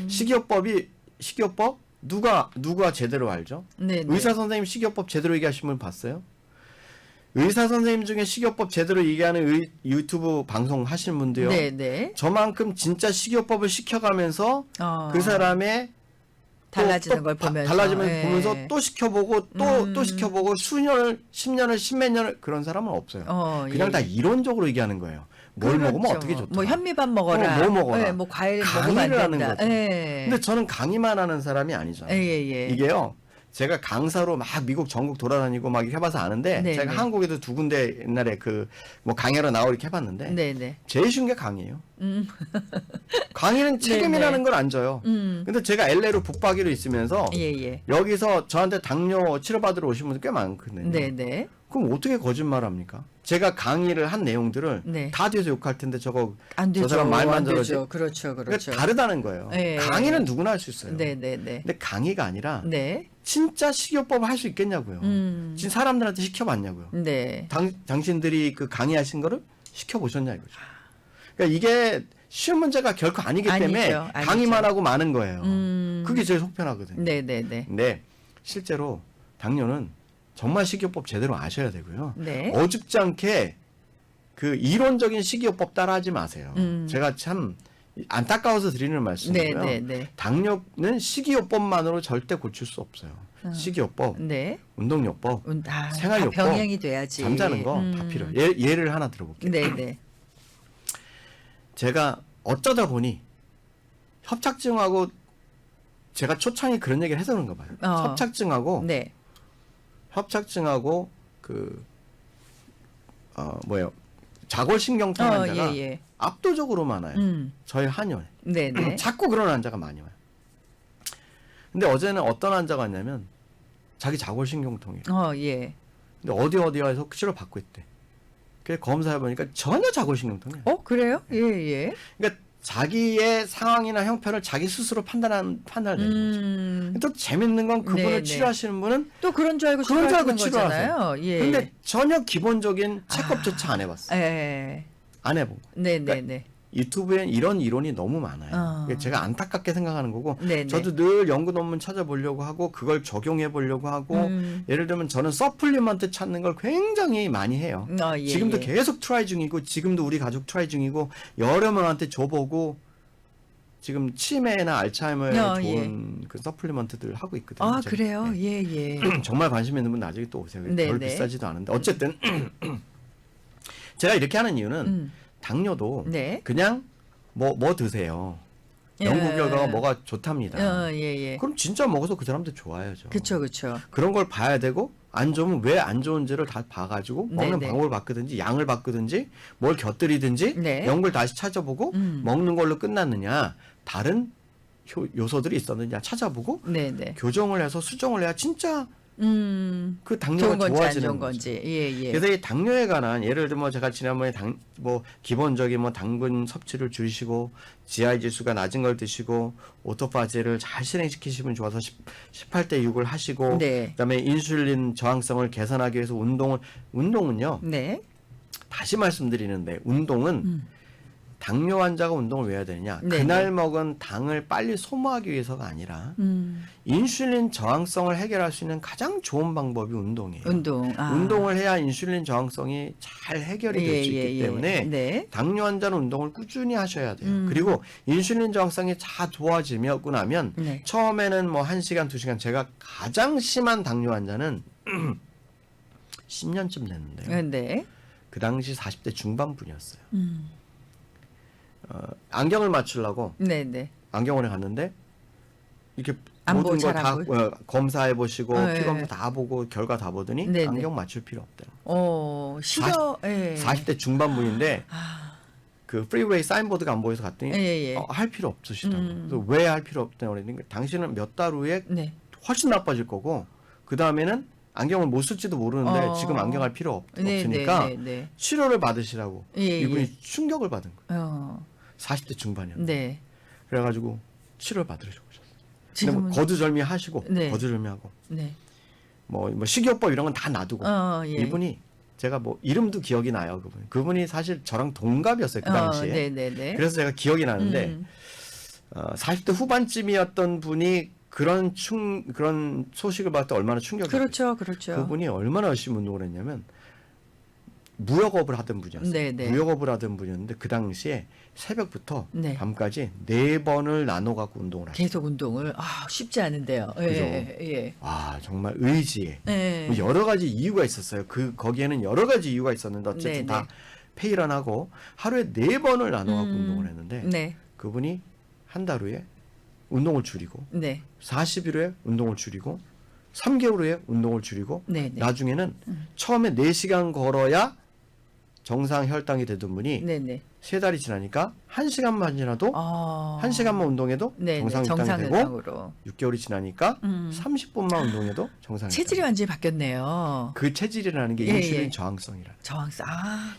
Speaker 2: 식이요법 누가 제대로 알죠? 의사 선생님 식이요법 제대로 얘기하신 분 봤어요? 의사 선생님 중에 식이요법 제대로 얘기하는 유튜브 방송 하시는 분도요. 저만큼 진짜 식이요법을 시켜가면서 그 사람의
Speaker 1: 달라지는 걸 보면서
Speaker 2: 보면서 또 시켜보고 또 시켜보고 수년을 10년을 10몇 년을 그런 사람은 없어요. 그냥 다 이론적으로 얘기하는 거예요. 뭘 먹으면 어떻게 좋다.
Speaker 1: 뭐 현미밥 먹어라.
Speaker 2: 뭐 먹어라.
Speaker 1: 뭐 과일 먹으면 안 된다.
Speaker 2: 하는 거죠. 근데 저는 강의만 하는 사람이 아니잖아요. 이게요. 제가 강사로 막 미국 전국 돌아다니고 막 이렇게 해봐서 아는데 제가 한국에도 2군데 옛날에 뭐 강의하러 나오고 이렇게 해봤는데 제일 쉬운 게 강의예요. 강의는 책임이라는 걸 안 져요. 근데 제가 LA로 북박이로 있으면서 여기서 저한테 당뇨 치료받으러 오신 분들 꽤 많거든요. 그럼 어떻게 거짓말합니까? 제가 강의를 한 내용들을
Speaker 1: 네.
Speaker 2: 다 뒤에서 욕할 텐데 저거
Speaker 1: 안 되죠.
Speaker 2: 저 사람 말만
Speaker 1: 안
Speaker 2: 들어지.
Speaker 1: 되죠. 그렇죠. 그렇죠.
Speaker 2: 그러니까 다르다는 거예요.
Speaker 1: 네.
Speaker 2: 강의는 누구나 할 수 있어요.
Speaker 1: 네, 네, 네.
Speaker 2: 근데 강의가 아니라
Speaker 1: 네.
Speaker 2: 진짜 식이요법을 할 수 있겠냐고요. 지금 사람들한테 시켜봤냐고요.
Speaker 1: 네.
Speaker 2: 당신들이 그 강의하신 거를 시켜보셨냐 이거죠. 그러니까 이게 쉬운 문제가 결코 아니기 때문에
Speaker 1: 아니죠.
Speaker 2: 강의만 하고 마는 거예요. 그게 제일 속편하거든요.
Speaker 1: 네, 네, 네.
Speaker 2: 근데 실제로 당뇨는 정말 식이요법 제대로 아셔야 되고요.
Speaker 1: 네.
Speaker 2: 어줍지 않게 그 이론적인 식이요법 따라하지 마세요. 제가 참 안타까워서 드리는 말씀이고요.
Speaker 1: 네, 네, 네.
Speaker 2: 당뇨는 식이요법만으로 절대 고칠 수 없어요. 식이요법,
Speaker 1: 네.
Speaker 2: 운동요법,
Speaker 1: 다
Speaker 2: 생활요법,
Speaker 1: 병행이 돼야지.
Speaker 2: 잠자는 거 다 필요해요. 예를 하나 들어볼게요.
Speaker 1: 네, 네.
Speaker 2: 제가 어쩌다 보니 협착증하고 제가 초창에 그런 얘기를 해서 그런가 봐요. 협착증하고
Speaker 1: 네.
Speaker 2: 협착증하고 뭐예요? 자골신경통 환자가
Speaker 1: 예, 예.
Speaker 2: 압도적으로 많아요. 저희 한의원에.
Speaker 1: 네, 네.
Speaker 2: 자꾸 그런 환자가 많이 와요. 근데 어제는 어떤 환자가 왔냐면 자기 자골신경통이에요.
Speaker 1: 예.
Speaker 2: 근데 어디에서 치료 받고 있대. 그래서 검사해 보니까 전혀 자골신경통이에요.
Speaker 1: 그래요? 예, 예.
Speaker 2: 그러니까 자기의 상황이나 형편을 자기 스스로 판단을 내는 거죠. 또 재밌는 건 그분을
Speaker 1: 네, 네.
Speaker 2: 치료하시는 분은
Speaker 1: 또 그런 줄 알고
Speaker 2: 그런 줄 알고
Speaker 1: 치료하시는
Speaker 2: 치료하세요.
Speaker 1: 거잖아요. 예.
Speaker 2: 근데 전혀 기본적인 체크업조차 안 해봤어요.
Speaker 1: 예.
Speaker 2: 안 해보고.
Speaker 1: 네, 네,
Speaker 2: 그러니까
Speaker 1: 네.
Speaker 2: 유튜브엔 이런 이론이 너무 많아요. 그게 제가 안타깝게 생각하는 거고
Speaker 1: 네네.
Speaker 2: 저도 늘 연구 논문 찾아보려고 하고 그걸 적용해 보려고 하고 예를 들면 저는 서플리먼트 찾는 걸 굉장히 많이 해요.
Speaker 1: 예,
Speaker 2: 지금도
Speaker 1: 예.
Speaker 2: 계속 트라이 중이고 지금도 우리 가족 트라이 중이고 여러 명한테 줘보고 지금 치매나 알츠하이머에 좋은 그 서플리먼트들 하고 있거든요.
Speaker 1: 아,
Speaker 2: 제가.
Speaker 1: 그래요?
Speaker 2: 네.
Speaker 1: 예, 예.
Speaker 2: 정말 관심 있는 분 나중에 또 오세요.
Speaker 1: 네,
Speaker 2: 별
Speaker 1: 네.
Speaker 2: 비싸지도 않은데 어쨌든 제가 이렇게 하는 이유는 당뇨도
Speaker 1: 네.
Speaker 2: 그냥 뭐 드세요.
Speaker 1: 예.
Speaker 2: 연구 결과가 뭐가 좋답니다.
Speaker 1: 예, 예.
Speaker 2: 그럼 진짜 먹어서 그 사람들 좋아야죠.
Speaker 1: 그쵸, 그쵸.
Speaker 2: 그런 걸 봐야 되고 안 좋으면 왜 안 좋은지를 다 봐가지고 먹는
Speaker 1: 네.
Speaker 2: 방법을 바꾸든지 양을 바꾸든지 뭘 곁들이든지
Speaker 1: 네.
Speaker 2: 연구를 다시 찾아보고 먹는 걸로 끝났느냐 다른 요소들이 있었느냐 찾아보고
Speaker 1: 네, 네.
Speaker 2: 교정을 해서 수정을 해야 진짜 그 당뇨가
Speaker 1: 좋은 건지 안
Speaker 2: 좋아지는
Speaker 1: 좋은
Speaker 2: 거죠.
Speaker 1: 건지. 예, 예.
Speaker 2: 그래서 이 당뇨에 관한 예를 들면 제가 지난번에 기본적인 당분 섭취를 줄이시고 GI 지수가 낮은 걸 드시고 오토파지를 잘 실행시키시면 좋아서 18대 6을 하시고
Speaker 1: 네.
Speaker 2: 그다음에 인슐린 저항성을 개선하기 위해서 운동은요.
Speaker 1: 네.
Speaker 2: 다시 말씀드리는데 운동은 당뇨 환자가 운동을 왜 해야 되느냐?
Speaker 1: 네,
Speaker 2: 그날
Speaker 1: 네.
Speaker 2: 먹은 당을 빨리 소모하기 위해서가 아니라 인슐린 저항성을 해결할 수 있는 가장 좋은 방법이 운동이에요. 운동을 해야 인슐린 저항성이 잘 해결이 될 수 있기 때문에
Speaker 1: 네.
Speaker 2: 당뇨 환자는 운동을 꾸준히 하셔야 돼요. 그리고 인슐린 저항성이 다 좋아지고 나면
Speaker 1: 네.
Speaker 2: 처음에는 뭐 1시간, 2시간 제가 가장 심한 당뇨 환자는 10년쯤 됐는데요.
Speaker 1: 네.
Speaker 2: 그 당시 40대 중반분이었어요. 안경을 맞추려고
Speaker 1: 네.
Speaker 2: 안경원에 갔는데 이렇게
Speaker 1: 안
Speaker 2: 모든
Speaker 1: 잘
Speaker 2: 걸
Speaker 1: 안
Speaker 2: 다 검사해 보시고
Speaker 1: 네.
Speaker 2: 피검사 다 보고 결과 다 보더니
Speaker 1: 네,
Speaker 2: 안경 맞출 필요 없대요.
Speaker 1: 예.
Speaker 2: 40대 중반분인데 그 프리웨이 사인보드가 안 보여서 갔더니
Speaker 1: 예.
Speaker 2: 할 필요 없으시다고. 그래서 왜 할 필요 없다고 그러니까 당신은 몇 달 후에
Speaker 1: 네.
Speaker 2: 훨씬 나빠질 거고 그 다음에는 안경을 못 쓸지도 모르는데 지금 안경할 필요 없으니까
Speaker 1: 네.
Speaker 2: 치료를 받으시라고
Speaker 1: 예,
Speaker 2: 이분이 충격을 받은 거예요. 40대 중반이었는데.
Speaker 1: 네.
Speaker 2: 그래가지고 치료를 받으셔 보셨어요.
Speaker 1: 지금은
Speaker 2: 근데 거두절미 하시고
Speaker 1: 네.
Speaker 2: 거두절미하고
Speaker 1: 네.
Speaker 2: 뭐 식이요법 이런 건 다 놔두고
Speaker 1: 예.
Speaker 2: 이분이 제가 이름도 기억이 나요. 그분이 사실 저랑 동갑이었어요 그 당시에.
Speaker 1: 네.
Speaker 2: 그래서 제가 기억이 나는데 40대 후반쯤이었던 분이 그런 소식을 받을 때 얼마나 충격이었어요.
Speaker 1: 그렇죠.
Speaker 2: 그분이 얼마나 열심히 운동을 했냐면 무역업을 하던 분이었어요.
Speaker 1: 네네.
Speaker 2: 무역업을 하던 분이었는데 그 당시에 새벽부터
Speaker 1: 네.
Speaker 2: 밤까지 4번을 나눠 갖고 운동을 하셨어요.
Speaker 1: 계속 운동을 쉽지 않은데요. 예.
Speaker 2: 정말 의지에
Speaker 1: 예.
Speaker 2: 여러 가지 이유가 있었어요. 거기에는 여러 가지 이유가 있었는데 어쨌든
Speaker 1: 네네.
Speaker 2: 다 페이런하고 하루에 4번을 나눠 갖고 운동을 했는데
Speaker 1: 네.
Speaker 2: 그분이 한 달 후에 운동을 줄이고
Speaker 1: 네.
Speaker 2: 40일 후에 운동을 줄이고 3개월 후에 운동을 줄이고
Speaker 1: 네.
Speaker 2: 나중에는 처음에 4시간 걸어야 정상 혈당이 되던 분이
Speaker 1: 네네.
Speaker 2: 3달이 지나니까 1시간만 지나도 1시간만 운동해도
Speaker 1: 네네.
Speaker 2: 정상 혈당이 되고 6개월이 지나니까 30분만 운동해도 정상 혈당이
Speaker 1: 체질이 완전히 바뀌었네요.
Speaker 2: 그 체질이라는 게
Speaker 1: 예,
Speaker 2: 인슐린
Speaker 1: 예.
Speaker 2: 저항성이라.
Speaker 1: 저항성.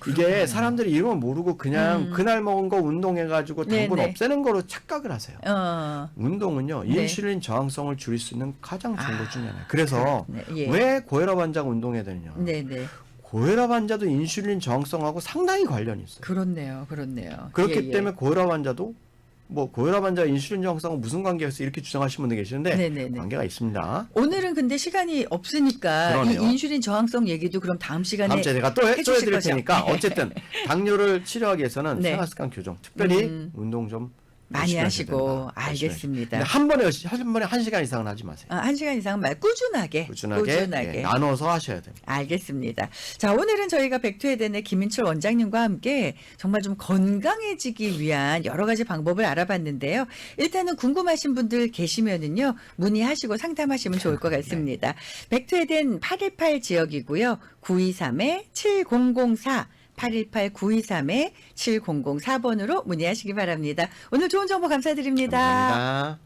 Speaker 2: 이게 사람들이 이름을 모르고 그냥 그날 먹은 거 운동해가지고 당분
Speaker 1: 네네.
Speaker 2: 없애는 거로 착각을 하세요. 운동은요
Speaker 1: 네.
Speaker 2: 인슐린 저항성을 줄일 수 있는 가장 좋은 것 중에 하나예요. 그래서
Speaker 1: 예.
Speaker 2: 왜 고혈압 환자가 운동해야 되느냐?
Speaker 1: 네네.
Speaker 2: 고혈압 환자도 인슐린 저항성하고 상당히 관련이 있어요.
Speaker 1: 그렇네요.
Speaker 2: 그렇기 때문에 고혈압 환자도 뭐 고혈압 환자 인슐린 저항성은 무슨 관계가 있어 이렇게 주장하시는 분들 계시는데
Speaker 1: 네네네.
Speaker 2: 관계가 있습니다.
Speaker 1: 오늘은 근데 시간이 없으니까
Speaker 2: 그러네요.
Speaker 1: 이 인슐린 저항성 얘기도 그럼 다음 시간에
Speaker 2: 다음 주에 내가 또
Speaker 1: 해주실
Speaker 2: 해드릴
Speaker 1: 거죠?
Speaker 2: 테니까 어쨌든 당뇨를 치료하기 위해서는
Speaker 1: 네.
Speaker 2: 생활습관 교정, 특별히 운동 좀
Speaker 1: 많이
Speaker 2: 열심히 하셔야
Speaker 1: 하시고
Speaker 2: 된다.
Speaker 1: 알겠습니다.
Speaker 2: 근데 한 번에 1시간 이상은 하지 마세요.
Speaker 1: 1시간 이상은 말 꾸준하게
Speaker 2: 예, 나눠서 하셔야 됩니다.
Speaker 1: 알겠습니다. 자, 오늘은 저희가 백투에덴의 김인철 원장님과 함께 정말 좀 건강해지기 위한 여러 가지 방법을 알아봤는데요. 일단은 궁금하신 분들 계시면은요, 문의하시고 상담하시면 좋을 것 같습니다. 백투에덴 818 지역이고요. 923-7004 818-923-7004번으로 문의하시기 바랍니다. 오늘 좋은 정보 감사드립니다.
Speaker 2: 감사합니다.